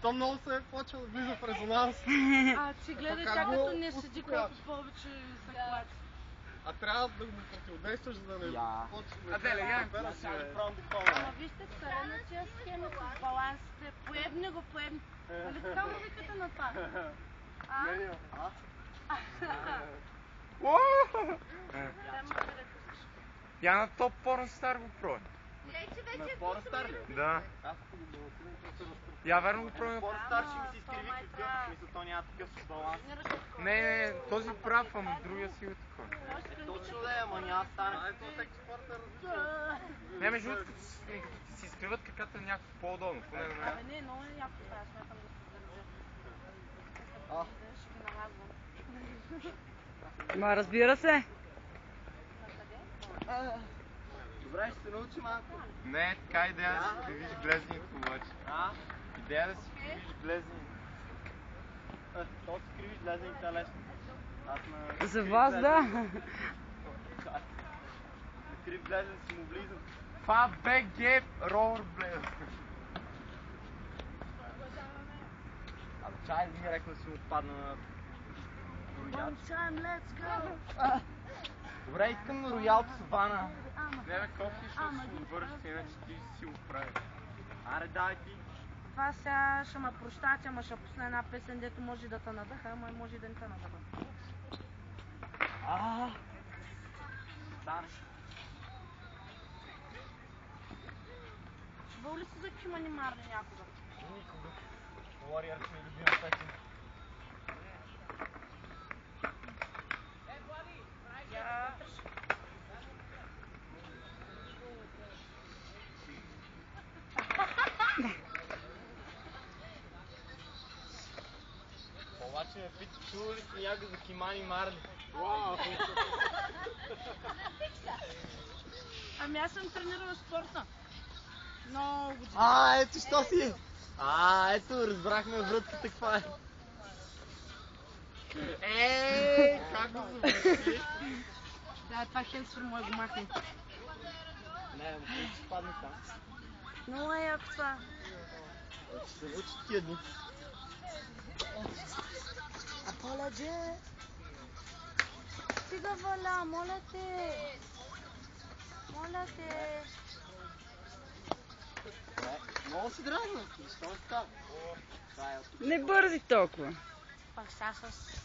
То много се е почва да влиза в резонанс. Ти гледай тя като не седи колко повече се клати. А трябва да го противодействаш, за да не почне да се Ама вижте, царенатия схема с балансите. Поебни го, поебни. Нали така му викате на това? Я на топ порностар го пробвай. На порностар ли? Да. Я верно го пробвай. Порностар ще ми се изкриви кръга, мисля, то няма такъв баланс. Не, този прав, ама другия си го такова. Точно да е, ама няма стане. Ето всеки спорт е различен. Не, между другото, като си изкриват краката някакво по-удобно. Не, много е яко това, смятам да се държа. Ще ги налагам. Ма разбира се. Добре, ще се научи малко. Не, така идея да си кривиш глезнието обаче. Идея да си кривиш глезнието. То си кривиш глезнието е лесно. За вас да. На крив глезен си му влизам. Това БГ ролерблейд. Чай директно си отпадна на роял. Добре, искам на роял Савана. Не бе, кофи, защото си го върши, иначе ти си го прави. Аре, дай ти. Това сега ще ме прощате, ама ще пусна една песен, дето може да те надъха, ама може да не те надъха. Стане. Чувал ли си за Кимани Марли някога? Никога. Warriors ми е любима песен. Обаче ме пита, чува ли си някой за Кимани Марли? Уау! Ами аз съм тренирала спорта. Много години. Ето що си! Ето, разбрахме врътката каква е. Как го завърши? Да, това Хенсфор му е го махне. Не, но ще падне там. Много е яко това. Ще се научи тия дни. Аполадже! Стига валя, моля те! Моля те! Много си дразна. Защо не става? Не бързи толкова. Пак сега с